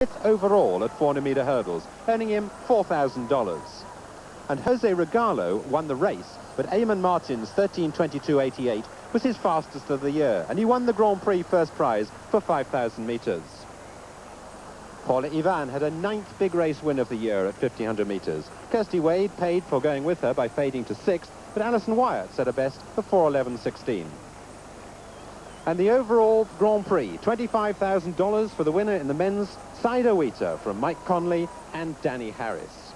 fifth overall at 400-meter hurdles, earning him $4,000. And Jose Regalo won the race, but Eamon Martin's 13:22.88 was his fastest of the year, and he won the Grand Prix first prize for 5,000 metres. Paula Ivan had a 9th big race win of the year at 1,500 metres. Kirsty Wade paid for going with her by fading to 6th, but Alison Wyatt set a best of 4:11.16. And the overall Grand Prix, $25,000 for the winner in the men's cider wheater from Mike Conley and Danny Harris.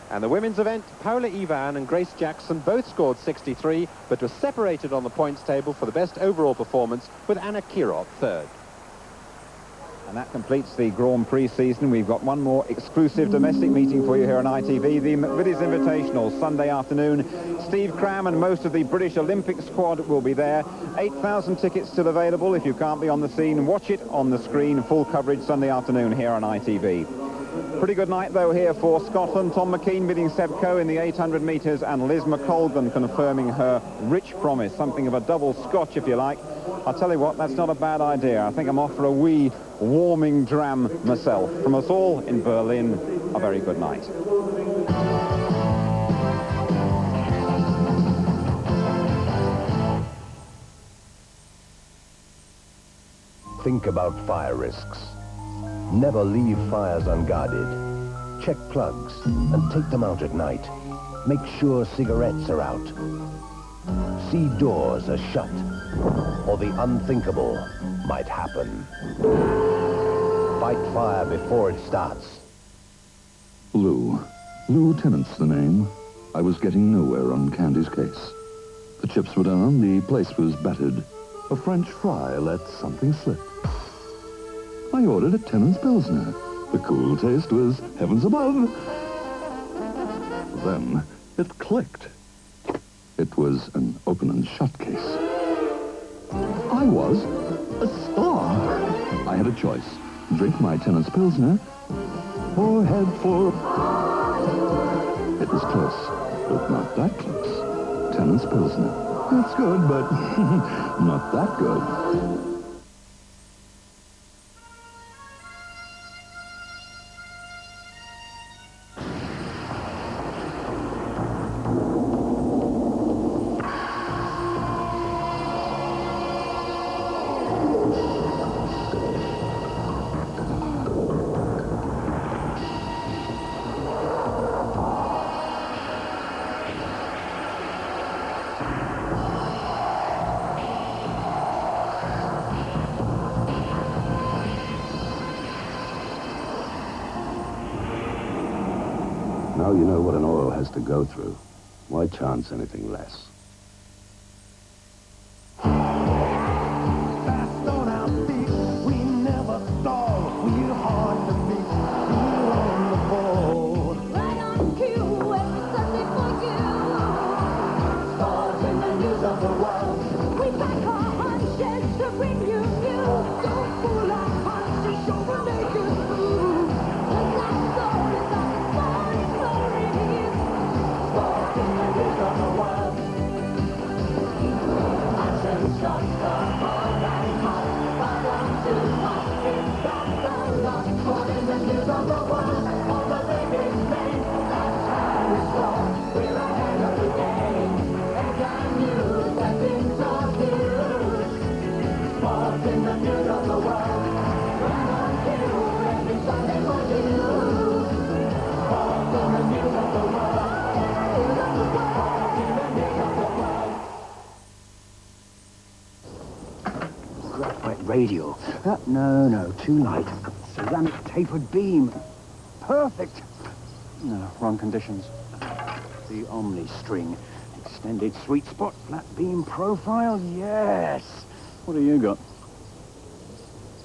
And the women's event, Paula Ivan and Grace Jackson both scored 63, but were separated on the points table for the best overall performance, with Anna Kirov third. And that completes the Grand Prix season. We've got one more exclusive domestic meeting for you here on ITV, the McVitie's Invitational, Sunday afternoon. Steve Cram and most of the British Olympic squad will be there. 8,000 tickets still available. If you can't be on the scene, watch it on the screen. Full coverage Sunday afternoon here on ITV. Pretty good night, though, here for Scotland. Tom McKean beating Seb Coe in the 800 metres, and Liz McColgan confirming her rich promise, something of a double scotch, if you like. I'll tell you what, that's not a bad idea. I think I'm off for a wee warming dram myself. From us all in Berlin, a very good night. Think about fire risks. Never leave fires unguarded. Check plugs and take them out at night. Make sure cigarettes are out. See doors are shut, or the unthinkable might happen. Fight fire before it starts. Lou. Lou Tennent's the name. I was getting nowhere on Candy's case. The chips were down, the place was battered. A French fry let something slip. I ordered a Tennent's Pilsner. The cool taste was heavens above. Then it clicked. It was an open and shut case. I was a star. I had a choice. Drink my Tennent's Pilsner or head for... It was close, but not that close. Tennent's Pilsner. That's good, but not that good. Now you know what an oil has to go through. Why chance anything less? Fast on our feet, we never stall. We're hard to beat. We're on the board. Right on cue, every Sunday for you. Stars in the news of the world. We pack our hunches to bring you news. Don't fool our hearts to show the naked food. The black soul is on its morning glory. Stars in the news of the world. Action shots are hard and hot. Bottom to top, it's back the lot. Caught in the news of the world. All the biggest names, that's how we score. We're ahead of the game. Headline news, that's interviews. Sports in the news of the world. Right on cue, every Sunday for you. Sports in the news of the world. News of the world. In the news of the world. Graphite radio. No, too light. Ceramic tapered beam. Perfect. No, wrong conditions. The Omni string. Extended sweet spot, flat beam profile, yes. What have you got?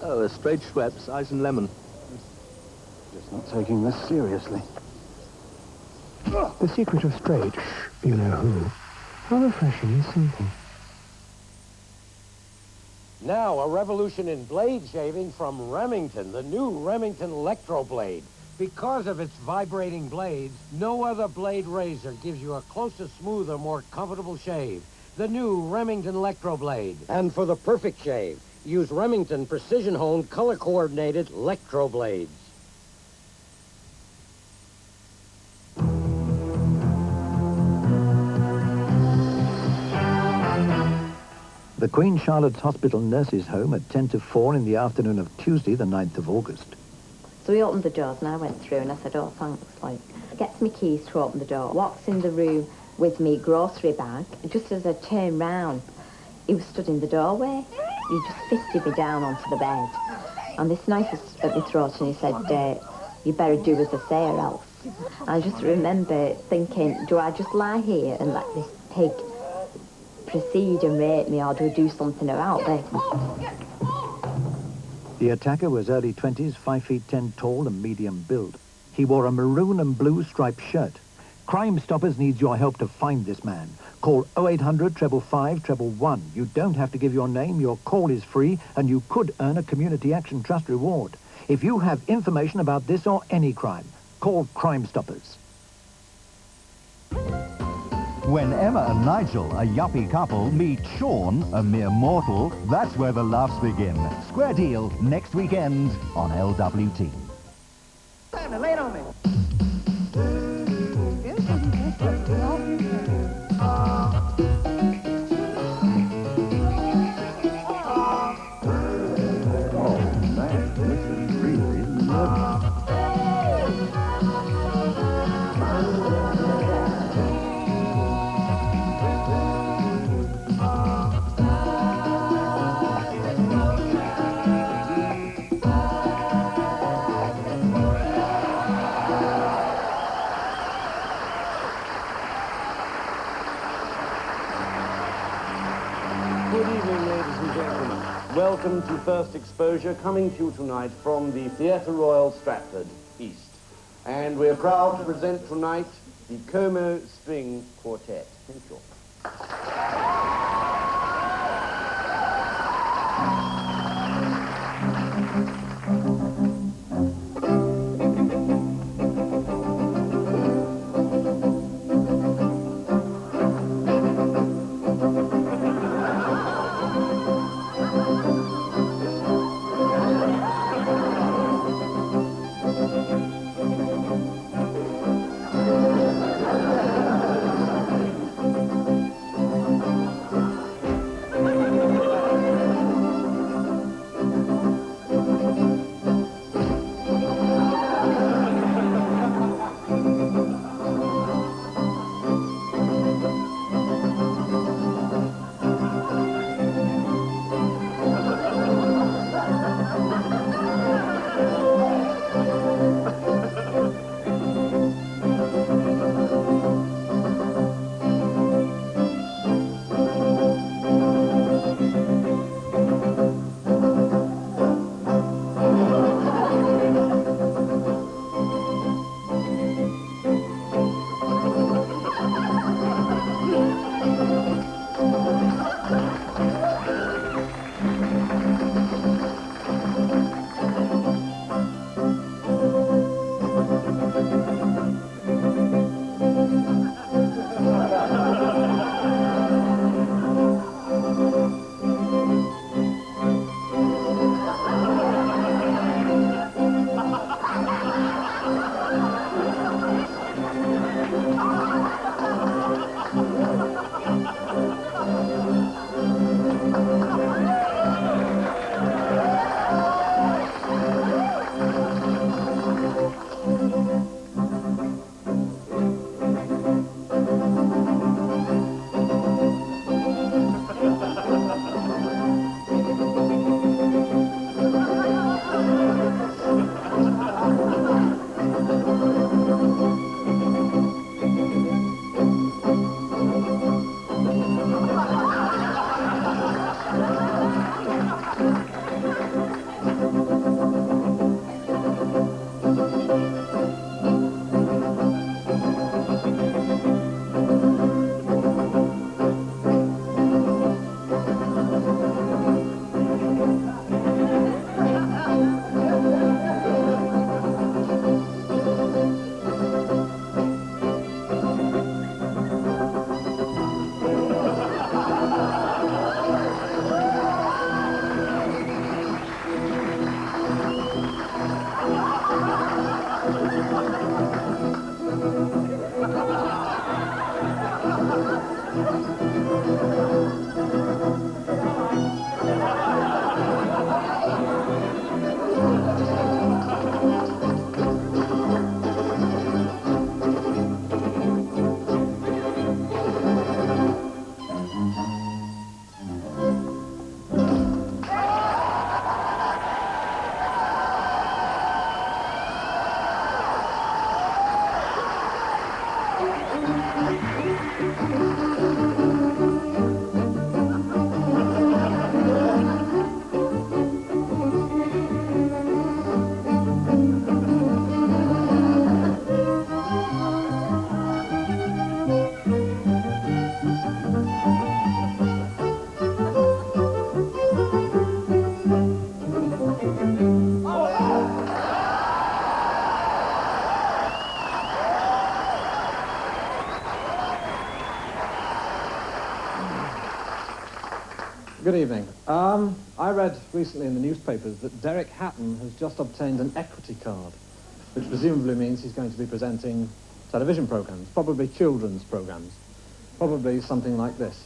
Oh, a straight Schweppes, ice and lemon. Just not taking this seriously. The secret of straight, you know who. How refreshing and simple. Now, a revolution in blade shaving from Remington, the new Remington Lektro-Blade. Because of its vibrating blades, no other blade razor gives you a closer, smoother, more comfortable shave. The new Remington Lektro-Blade. And for the perfect shave, use Remington precision-honed, color-coordinated Lektro-Blades. The Queen Charlotte's Hospital Nurses' Home at 10 to 4 in the afternoon of Tuesday, the 9th of August. So he opened the doors and I went through and I said, oh, thanks, like, gets me keys to open the door, walks in the room with me grocery bag. Just as I turned round, he was stood in the doorway. He just fisted me down onto the bed. And this knife was at my throat and he said, you better do as I say or else. I just remember thinking, do I just lie here and let this pig proceed and rape me, or do I do something about this? The attacker was early 20s, 5 feet 10 tall and medium build. He wore a maroon and blue striped shirt. Crimestoppers needs your help to find this man. Call 0800 555 111. You don't have to give your name, your call is free, and you could earn a Community Action Trust reward. If you have information about this or any crime, call Crimestoppers. When Emma and Nigel, a yuppie couple, meet Sean, a mere mortal, that's where the laughs begin. Square Deal, next weekend on LWT. Time to lay it on me. Welcome to First Exposure, coming to you tonight from the Theatre Royal Stratford, East. And we're proud to present tonight the Como String Quartet. Thank you. Good evening. I read recently in the newspapers that Derek Hatton has just obtained an equity card, which presumably means he's going to be presenting television programmes, probably children's programmes, probably something like this.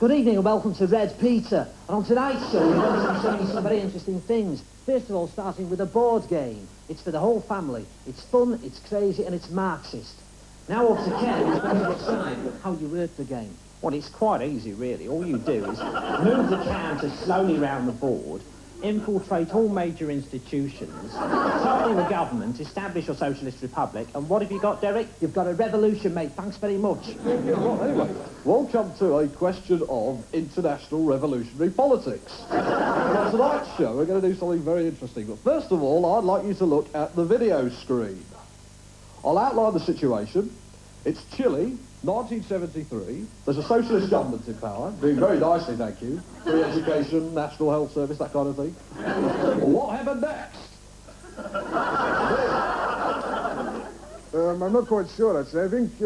Good evening and welcome to Red Peter. And on tonight's show, we're going to be showing you some very interesting things. First of all, starting with a board game. It's for the whole family. It's fun, it's crazy, and it's Marxist. Now up to Ken, who's going to decide how you work the game. Well, it's quite easy, really. All you do is move the counter slowly round the board, infiltrate all major institutions, topple the government, establish a socialist republic, and what have you got, Derek? You've got a revolution, mate. Thanks very much. Well, anyway, welcome to a question of international revolutionary politics. On tonight's show, we're going to do something very interesting. But first of all, I'd like you to look at the video screen. I'll outline the situation. It's Chile, 1973. There's a socialist government in power, doing very nicely, thank you. Free education, national health service, that kind of thing. Well, what happened next? I'm not quite sure, actually. I think,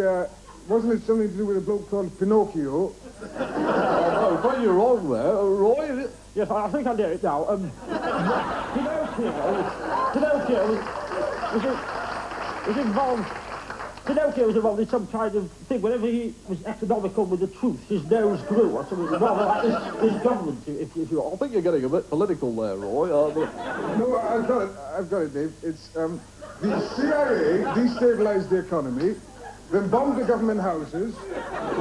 wasn't it something to do with a bloke called Pinocchio? No, but you're wrong there. Roy, is it? Yes, I think I did it now. Pinocchio was involved... Pinocchio was involved in some kind of thing. Whenever he was economical with the truth, his nose grew or something rather like this government, if you... I think you're getting a bit political there, Roy. No, I've got it, Dave. It's, the CIA destabilised the economy, then bombed the government houses,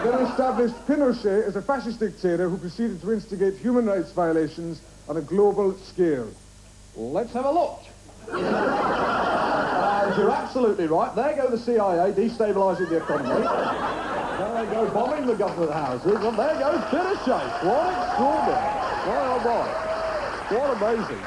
then established Pinochet as a fascist dictator who proceeded to instigate human rights violations on a global scale. Let's have a look. You're absolutely right. There go the CIA destabilising the economy. There they go bombing the government houses. And there goes Pinochet. What extraordinary. Why, oh boy. What amazing.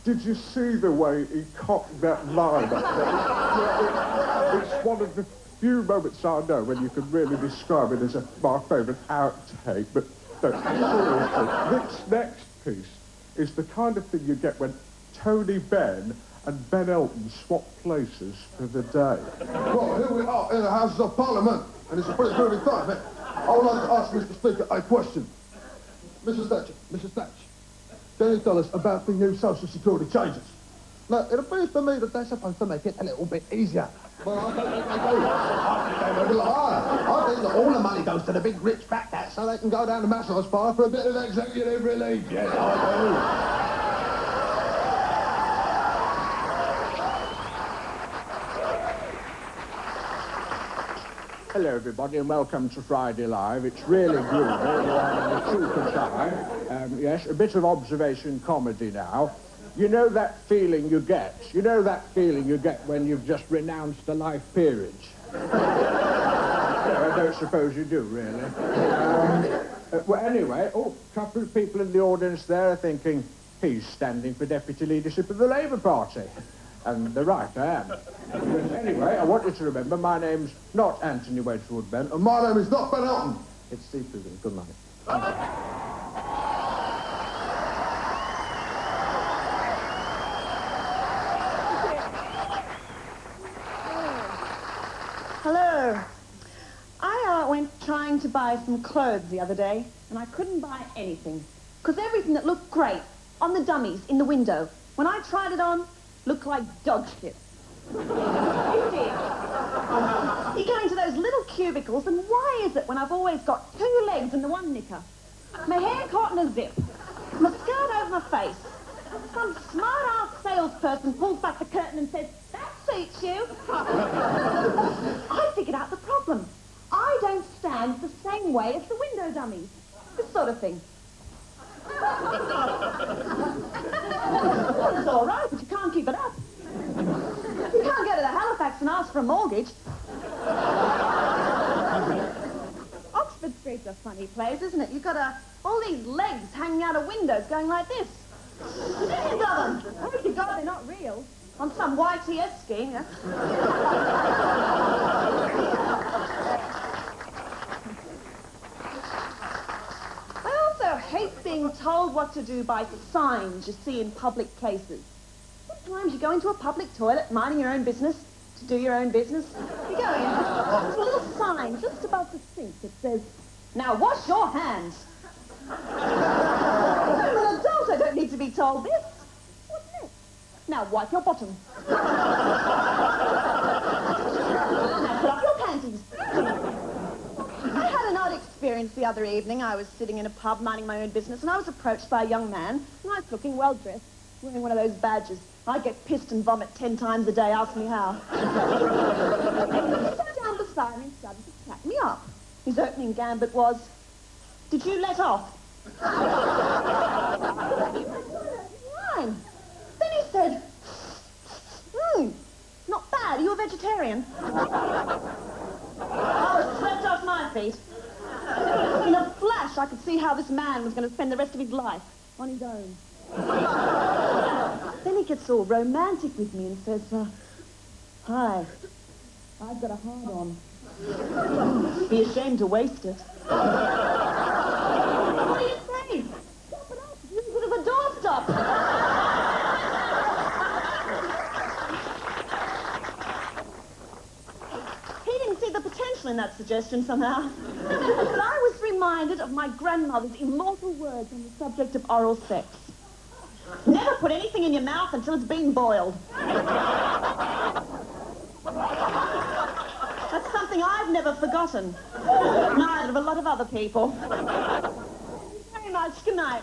Did you see the way he cocked that line up there? It's one of the few moments I know when you can really describe it as my favourite outtake. But no, seriously, this next piece is the kind of thing you get when Tony Benn and Ben Elton swap places for the day. Well, here we are in the Houses of Parliament, and it's a pretty groovy time, eh? I would like to ask Mr. Speaker a question. Mrs. Thatcher, can you tell us about the new social security changes? Now, it appears to me that they're supposed to make it a little bit easier. Well, I don't think they do. I think they make it a lot harder. I think that all the money goes to the big rich fat cats so they can go down the massage bar for a bit of executive relief. Yes, I do. Hello, everybody, and welcome to Friday Live. It's really groovy. We're having a super time. Yes, a bit of observation comedy now. You know that feeling you get? You know that feeling you get when you've just renounced a life peerage? No, I don't suppose you do, really. Well, anyway, a couple of people in the audience there are thinking, he's standing for deputy leadership of the Labour Party. And they're right, I am. Anyway, I want you to remember, my name's not Anthony Wedgwood Ben, and my name is not Ben Elton. It's Steve Coogan. Good night. Hello. I went trying to buy some clothes the other day, and I couldn't buy anything. Because everything that looked great on the dummies in the window, when I tried it on, looked like dog shit. You did. You go into those little cubicles, and why is it when I've always got 2 legs and the one knicker? My hair caught in a zip, my skirt over my face. Some smart-ass salesperson pulls back the curtain and says, "That suits you." I figured out the problem. I don't stand the same way as the window dummies. This sort of thing. Well, it's all right, but you can't keep it up. You can't go to the Halifax and ask for a mortgage. Oxford Street's a funny place, isn't it? You've got all these legs hanging out of windows going like this. Millions of them. Oh, my God, they're not real. On some YTS scheme, yeah. I also hate being told what to do by signs you see in public places. Sometimes you go into a public toilet, minding your own business, to do your own business. You go in, there's a little sign just above the sink that says, Now wash your hands. I'm an adult, I don't need to be told this. What's next? Now wipe your bottom. Now put up your panties. I had an odd experience the other evening. I was sitting in a pub minding my own business and I was approached by a young man, nice looking, well dressed, wearing one of those badges. I get pissed and vomit 10 times a day, ask me how. He sat down beside me and started to chat me up. His opening gambit was, did you let off? Fine. Then he said, not bad, are you a vegetarian? I was swept off my feet. In a flash, I could see how this man was going to spend the rest of his life on his own. Then he gets all romantic with me and says, hi, I've got a hard-on. Be ashamed to waste it. What do you say? Stop it up. You're a bit of a doorstop. He didn't see the potential in that suggestion somehow. But I was reminded of my grandmother's immortal words on the subject of oral sex. Never put anything in your mouth until it's been boiled. That's something I've never forgotten. Neither have a lot of other people. Thank you very much. Good night.